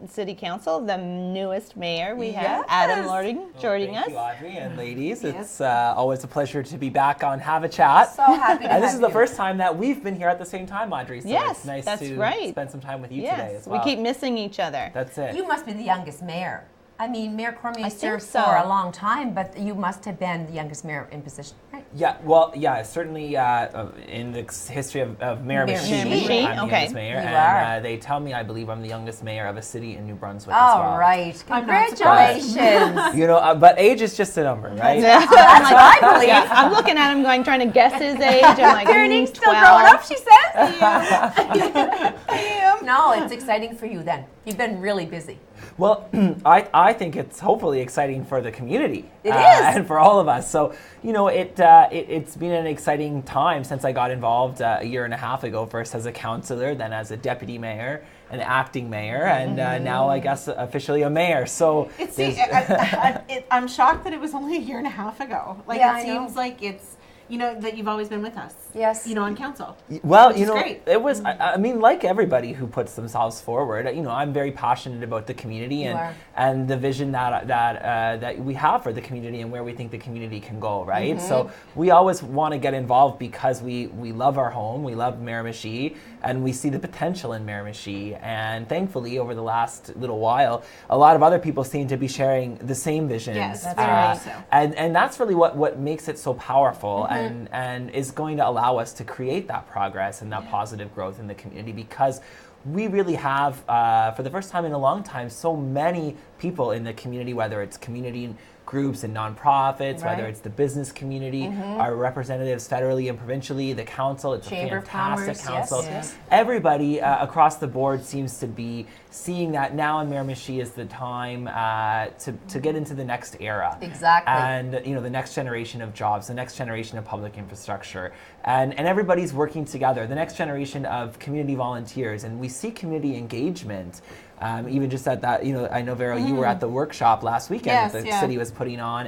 City Council, the newest mayor we have, Adam Lording, joining us. Thank you, Audrey and ladies. It's always a pleasure to be back on Have a Chat. So happy to And this have is the you. first time that we've been here at the same time, Audrey. So Yes, it's nice that's to right. spend some time with you Yes, today as well. we keep missing each other. That's it. You must be the youngest mayor. I mean, Mayor Cormier I served think so. for a long time, but you must have been the youngest mayor in position, right? Yeah, well, yeah, certainly in the history of Miramichi, Miramichi, I'm the okay. youngest mayor. You and are. They tell me I believe I'm the youngest mayor of a city in New Brunswick as well. All right. I'm not Congratulations. You know, but age is just a number, right? Yeah. That's what I believe. Yeah, I'm looking at him going, trying to guess his age. I'm like, Veronique's still 12. growing up, she says. No, it's exciting for you then. You've been really busy. Well, I think it's hopefully exciting for the community. It is. And for all of us. So, you know, it's been an exciting time since I got involved a year and a half ago, first as a councillor, then as a deputy mayor, an acting mayor, and now I guess officially a mayor. So I'm shocked that it was only a year and a half ago. Like, Yeah, it I know. seems like it's, that you've always been with us. Yes. On council. Well, Which you is know, great. it was. I mean, like everybody who puts themselves forward, I'm very passionate about the community and the vision that we have for the community and where we think the community can go. Right. So we always want to get involved because we love our home, we love Miramichi, and we see the potential in Miramichi. And thankfully, over the last little while, a lot of other people seem to be sharing the same visions. Yes, that's right. So. And that's really what makes it so powerful and is going to allow us to create that progress and that positive growth in the community, because we really have, for the first time in a long time, so many people in the community, whether it's community groups and nonprofits, whether it's the business community, our representatives federally and provincially, the council. It's Chamber a of fantastic Commerce, council. yes. Everybody across the board seems to be seeing that now in Miramichi is the time to get into the next era. Exactly. And the next generation of jobs, the next generation of public infrastructure, and everybody's working together. The next generation of community volunteers, and we see community engagement. Even just at that, I know, Vero, you were at the workshop last weekend that the city was putting on,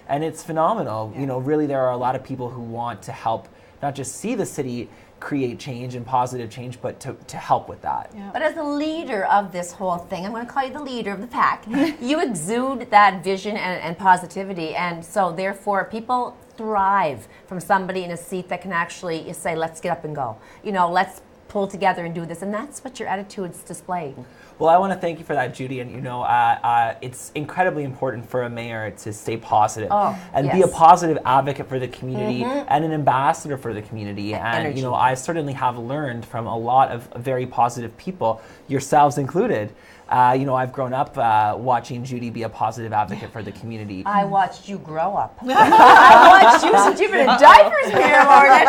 and it's phenomenal. Really there are a lot of people who want to help, not just see the city create change and positive change, but to help with that. Yeah. But as the leader of this whole thing, I'm going to call you the leader of the pack. You exude that vision and positivity, and so therefore people thrive from somebody in a seat that can actually say, let's get up and go. Let's pull together and do this, and that's what your attitude's displaying. Well, I want to thank you for that, Judy. And it's incredibly important for a mayor to stay positive and be a positive advocate for the community and an ambassador for the community. And Energy. I certainly have learned from a lot of very positive people, yourselves included, I've grown up watching Judy be a positive advocate for the community. I watched you grow up. I watched you since you've been in diapers, Mayor Morgan.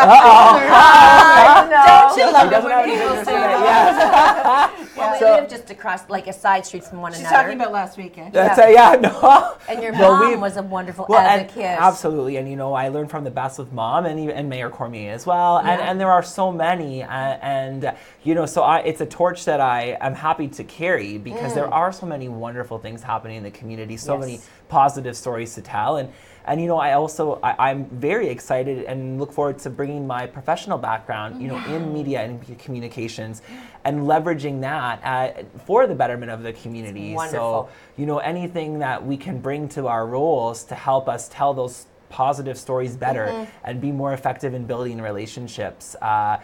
Don't you love She doesn't have anything to say that, Well, So- we live just across, like a side street from one She's another. talking about last weekend. That's No. And your Well, mom we- was a wonderful Well, and advocate. absolutely, and I learned from the best with Mom and Mayor Cormier as well, and there are so many, it's a torch that I am happy to carry because there are so many wonderful things happening in the community, so many positive stories to tell, and I'm very excited and look forward to bringing my professional background, in media and communications, and leveraging that for the betterment of the community. It's wonderful. So, anything that we can bring to our roles to help us tell those positive stories better and be more effective in building relationships.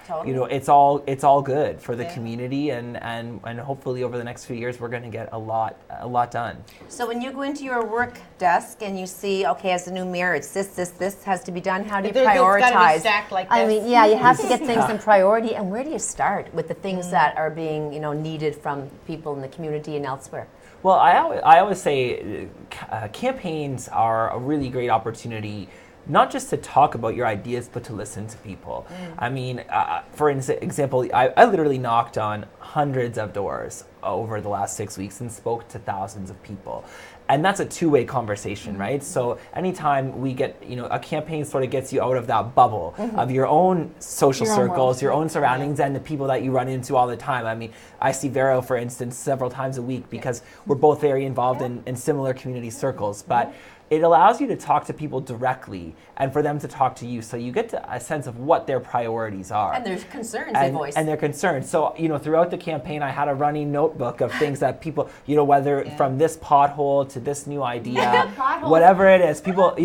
Totally. It's all good for the community, and hopefully over the next few years we're going to get a lot done. So when you go into your work desk and you see, okay, as a new mayor, it's this has to be done. How do you It's prioritize? gotta be stacked like I this. mean, yeah, you have to get things in priority. And where do you start with the things that are being, needed from people in the community and elsewhere? Well, I always say campaigns are a really great opportunity, not just to talk about your ideas, but to listen to people. I mean, for example, I literally knocked on hundreds of doors over the last 6 weeks and spoke to thousands of people. And that's a two-way conversation, right? So anytime we get, a campaign sort of gets you out of that bubble of your own social circles, your own surroundings, and the people that you run into all the time. I mean, I see Vero, for instance, several times a week because we're both very involved in similar community circles. But it allows you to talk to people directly and for them to talk to you. So you get a sense of what their priorities are. And there's concerns they voice. And their concerns. So, throughout the campaign, I had a running notebook of things that people, whether from this pothole to this new idea, whatever it is, people,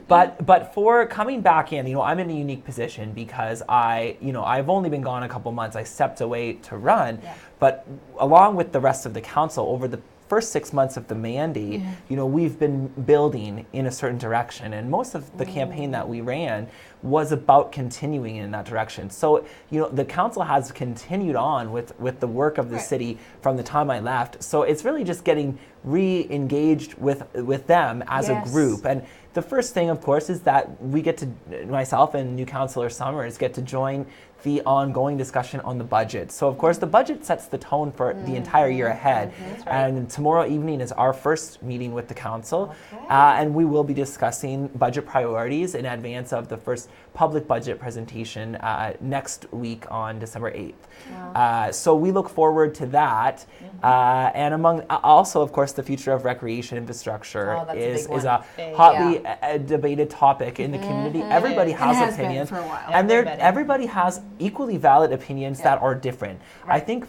but for coming back in, I'm in a unique position because I've only been gone a couple months. I stepped away to run, but along with the rest of the council over the first 6 months of the mandate, we've been building in a certain direction, and most of the campaign that we ran was about continuing in that direction. So, the council has continued on with the work of the city from the time I left. So it's really just getting re-engaged with them as a group. And the first thing, of course, is that we get to, myself and new councillor Sommers, get to join the ongoing discussion on the budget. So, of course, the budget sets the tone for the entire year ahead. That's right. And tomorrow evening is our first meeting with the council, and we will be discussing budget priorities in advance of the first public budget presentation next week on December 8th. Wow. So we look forward to that. And among also, of course, the future of recreation infrastructure Oh, that's a is big a one. hotly debated topic in the community. Everybody has has been opinions, for a while. and Everybody. everybody has equally valid opinions that are different. I think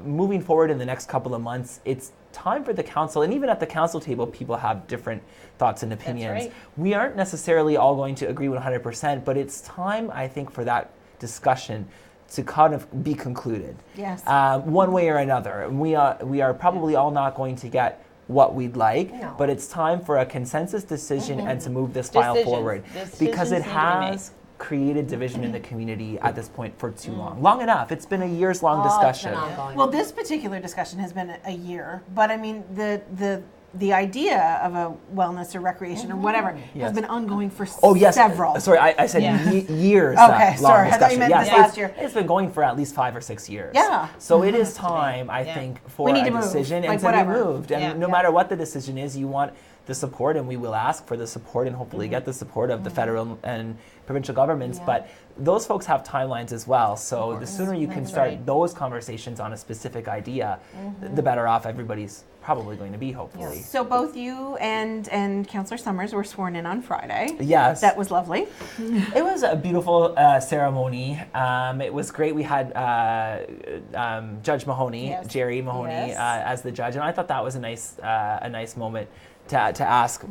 moving forward in the next couple of months, it's time for the council, and even at the council table, people have different thoughts and opinions. right. We aren't necessarily all going to agree 100%, but it's time, I think, for that discussion to kind of be concluded. Yes. One way or another. We are probably all not going to get what we'd like, No. but it's time for a consensus decision and to move this file Decisions. forward, Decisions because it need to be made. has created division in the community at this point for too long enough. It's been a years-long discussion. It's been ongoing. Well, this particular discussion has been a year, but I mean the idea of a wellness or recreation or whatever has been ongoing for several. Sorry, I said years. Okay, long sorry. I thought discussion. you meant Yes, this last year. It's been going for at least 5 or 6 years. Yeah. So it is time, I think, for We need a to move, decision like and to whatever. be moved. And Yeah. no matter what the decision is, you want the support, and we will ask for the support and hopefully get the support of the federal and provincial governments. But those folks have timelines as well. So the sooner you can start right. those conversations on a specific idea, the better off everybody's probably going to be, hopefully. So both you and Councillor Sommers were sworn in on Friday. Yes. That was lovely. It was a beautiful ceremony. It was great. We had Judge Mahoney, Yes. Jerry Mahoney, Yes. as the judge, and I thought that was a nice moment to ask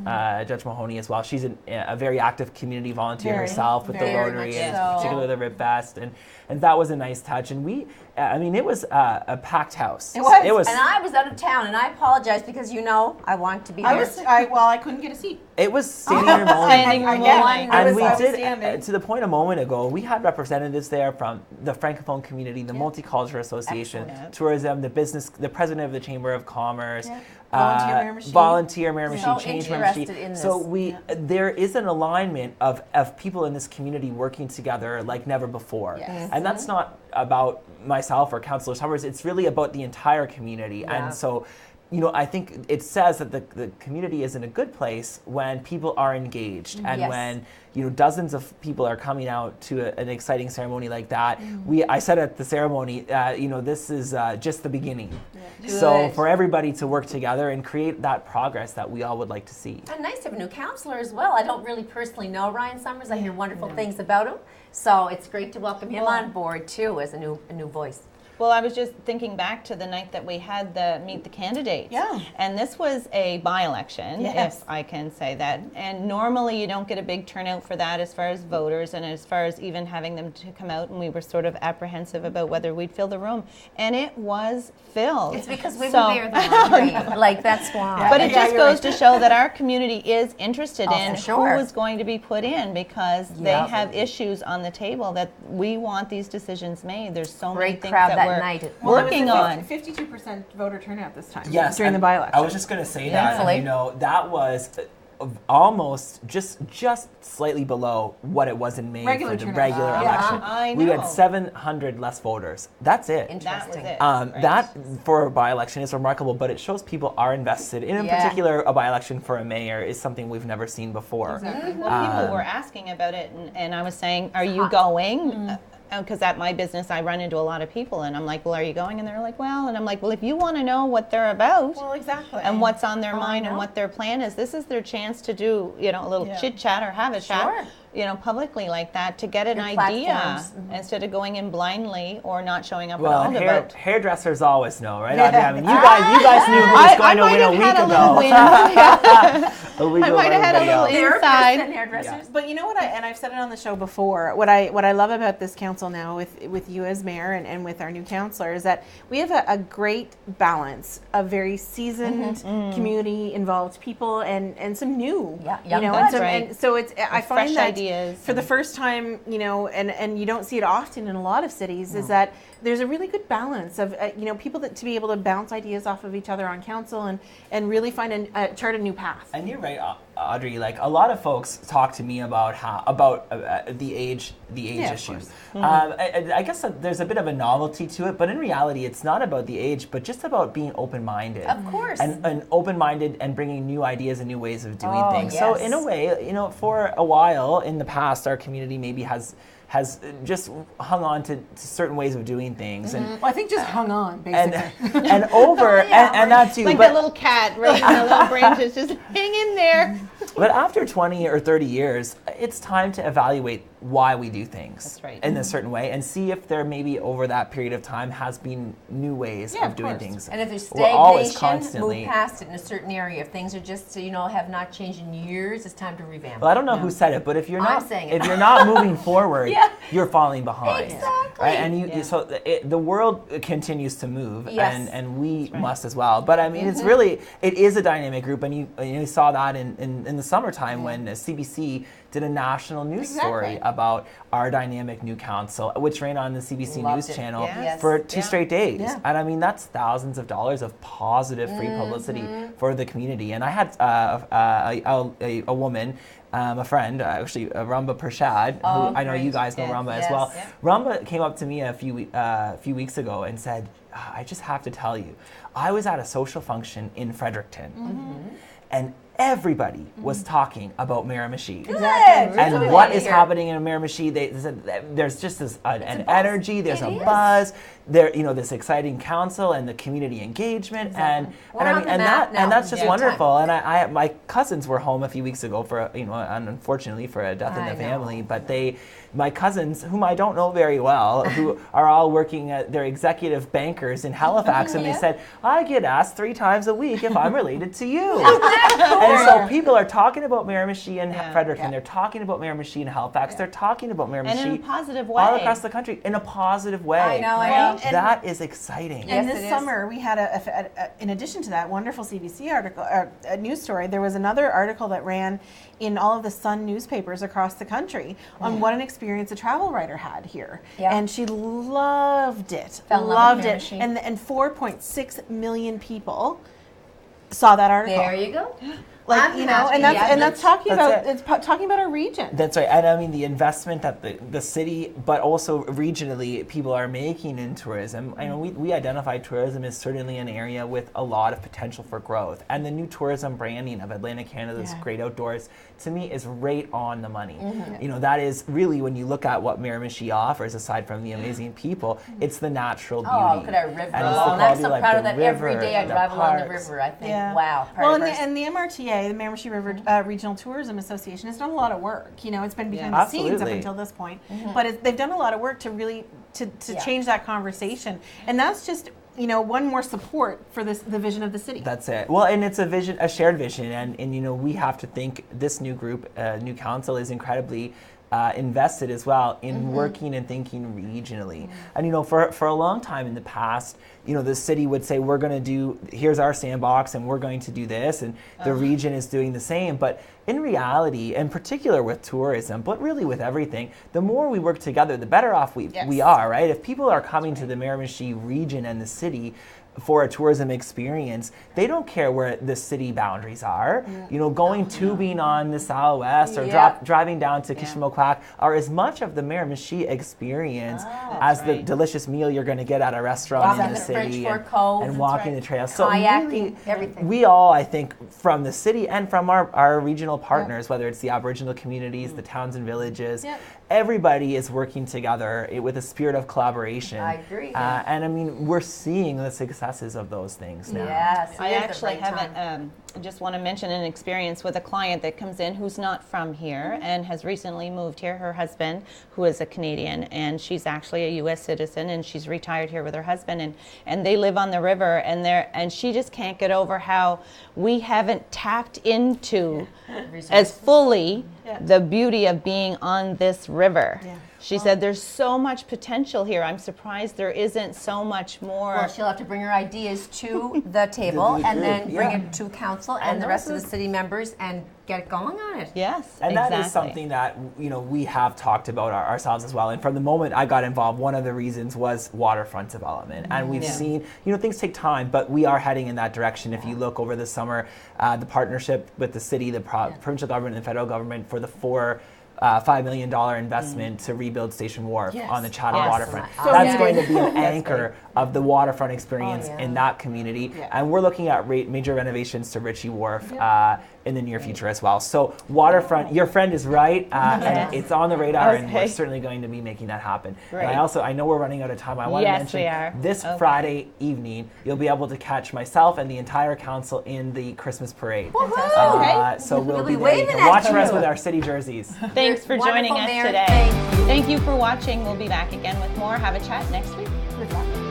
Judge Mahoney as well. She's a very active community volunteer herself with the Rotary and particularly the Rip Fest, and that was a nice touch. And it was a packed house. It was. And I was out of town, and I apologize because I want to be there. I couldn't get a seat. It was standing room only. Standing room only. And we did, to the point a moment ago, we had representatives there from the Francophone community, the Multicultural Association, tourism, the business, the president of the Chamber of Commerce, Volunteer Miramichi, So Change interested Miramichi. in this. So there is an alignment of people in this community working together like never before. Yes. And that's not about myself or Councillor Sommers, it's really about the entire community. Yeah. And so, I think it says that the community is in a good place when people are engaged and when dozens of people are coming out to an exciting ceremony like that. I said at the ceremony, this is just the beginning. So for everybody to work together and create that progress that we all would like to see. And nice to have a new counselor as well. I don't really personally know Ryan Sommers. I hear wonderful things about him. So it's great to welcome him on board too as a new voice. Well, I was just thinking back to the night that we had the Meet the Candidates. Yeah. And this was a by-election, if I can say that. And normally you don't get a big turnout for that as far as voters and as far as even having them to come out. And we were sort of apprehensive about whether we'd fill the room. And it was filled. It's because we were there the lottery. Like, that's why. But it just goes to show that our community is interested in for sure. who is going to be put in because they have issues on the table that we want these decisions made. There's so many Great things crowd that that we're night. working on. 52% voter turnout this time. Yes, during the by-election. I was just going to say that. Thankfully. That was almost just slightly below what it was in May Regular for the turnout. regular election. I We know. had 700 less voters. That's it. That was Interesting. it. right? That for a by-election is remarkable, but it shows people are invested. In particular, a by-election for a mayor is something we've never seen before. Exactly. Well, people were asking about it, and I was saying, "Are you going?" Because at my business, I run into a lot of people, and I'm like, "Well, are you going?" And they're like, "Well," and I'm like, "Well, if you want to know what they're about Well, exactly. and what's on their mind and what their plan is, this is their chance to do, a little chit chat or have a chat." Publicly like that to get an idea platforms. instead of going in blindly or not showing up Well, at all to vote. hairdressers always know, right? I mean, you guys knew who was going to win a week ago. I might have had a little inside. And hairdressers. But you know what? And I've said it on the show before. What I love about this council now, with you as mayor and with our new councillor, is that we have a great balance of very seasoned, community-involved people and some new. young and, blood. and so it's. I fresh find that ideas for the first time, and you don't see it often in a lot of cities, is that there's a really good balance of people to be able to bounce ideas off of each other on council and really find chart a new path. And you're right, Audrey. Like a lot of folks talk to me about the age issue. I guess that there's a bit of a novelty to it, but in reality, it's not about the age, but just about being open-minded. Of course. And open-minded and bringing new ideas and new ways of doing things. yes. So in a way, for a while in the past, our community maybe has just hung on to certain ways of doing things, and Well, I think just hung on, basically. and over and that too. Like but, that little cat raising the little branches, just hang in there. But after 20 or 30 years, it's time to evaluate why we do things That's right. in a certain way and see if there maybe over that period of time has been new ways of doing course. things. And if there's We're always stagnation, constantly. move past it in a certain area. If things are just have not changed in years, it's time to revamp. Well, I don't know who said it, but if you're I'm not saying it. if you're not moving forward, you're falling behind. Exactly. Right? And so the world continues to move, Yes. and we must as well. But I mean, it is a dynamic group, and you saw that in the summertime when CBC did a national news story about our dynamic new council, which ran on the CBC Loved News it. channel Yes. for 2 straight days. Yeah. And I mean, that's thousands of dollars of positive free publicity for the community. And I had a woman, a friend, actually, Ramba Prashad, who I know you guys know Ramba as well. Yes. Ramba came up to me a few weeks ago and said, "I just have to tell you, I was at a social function in Fredericton, and everybody was talking about Miramichi. Exactly. And Really what good is to hear. happening in Miramichi? There's just an energy. There's a It is. buzz. There, this exciting council and the community engagement, and We're I on mean, the and map now. that's just Yeah. wonderful. And I my cousins were home a few weeks ago for unfortunately for a death in I the know. family, but my cousins, whom I don't know very well, who are all working at their executive bankers in Halifax, and they said, I get asked 3 times a week if I'm related to you. And so people are talking about Miramichi and Fredericton. They're talking about Miramichi and Halifax. They're talking about Miramichi And in a positive way. all across the country in a positive way. I know. That is exciting. Yes, And it this is. summer, we had in addition to that wonderful CBC article, a news story, there was another article that ran in all of the Sun newspapers across the country on what an experience a travel writer had here. Yeah. And she loved it. Fell in love Loved with it. Miramichi. And 4.6 million people saw that article. There you go. Like, I'm you know, happy. and that's Yeah, and that's talking that's about it's talking about our region. That's right. And I mean, the investment that the city, but also regionally, people are making in tourism. I know we identify tourism as certainly an area with a lot of potential for growth. And the new tourism branding of Atlantic Canada's Great Outdoors, to me, is right on the money. That is really, when you look at what Miramichi offers, aside from the amazing people, it's the natural beauty. Oh, look at our river. And it's the And I'm quality so of life, proud of the that. Every river, day I the drive along the parks. river, I think, Yeah. wow. Well, part of and the MRTA, the Miramichi River Regional Tourism Association, has done a lot of work. It's been behind the scenes up Absolutely. until this point, but they've done a lot of work to really to change that conversation, and that's just one more support for the vision of the city. That's it. Well, and it's a shared vision, and we have to think this new group, new council, is incredibly invested as well in working and thinking regionally. And for a long time in the past, the city would say, we're going to here's our sandbox and we're going to do this, and the region is doing the same. But in reality, in particular with tourism, but really with everything, the more we work together, the better off we are, right? If people are coming to the Miramichi region and the city for a tourism experience, they don't care where the city boundaries are. Going tubing on the Southwest or driving down to Kishimokwak are as much of the Miramichi experience as the delicious meal you're going to get at a restaurant in the city, and walking the trails. So kayaking, really, everything. we all, I think, from the city and from our regional partners, whether it's the Aboriginal communities, the towns and villages, everybody is working together with a spirit of collaboration. I agree. And I mean, we're seeing the successes of those things now. Yes, I it is the actually right have time. I just want to mention an experience with a client that comes in who's not from here and has recently moved here. Her husband, who is a Canadian, and she's actually a U.S. citizen, and she's retired here with her husband, and they live on the river, and she just can't get over how we haven't tapped into as fully the beauty of being on this river. She said there's so much potential here. I'm surprised there isn't so much more. Well, she'll have to bring her ideas to the table and then bring it to council and the rest of the city members and get going on it. Yes, And exactly. that is something that we have talked about ourselves as well. And from the moment I got involved, one of the reasons was waterfront development. And we've seen, things take time, but we are heading in that direction. If you look over the summer, the partnership with the city, the provincial government, and the federal government for the $5 million investment to rebuild Station Wharf on the Chatham waterfront. So That's good. going to be an anchor of the waterfront experience in that community. And we're looking at major renovations to Ritchie Wharf in the near future as well. So waterfront, your friend is right, and it's on the radar, and we're certainly going to be making that happen. Great. And I know we're running out of time. I want to mention we are. this Friday evening, you'll be able to catch myself and the entire council in the Christmas parade. So we'll be there. You waving can at watch you. us with our city jerseys. Thanks for joining Wonderful, us Mayor. today. Thank you. Thank you for watching. We'll be back again with more. Have a chat next week. Good luck.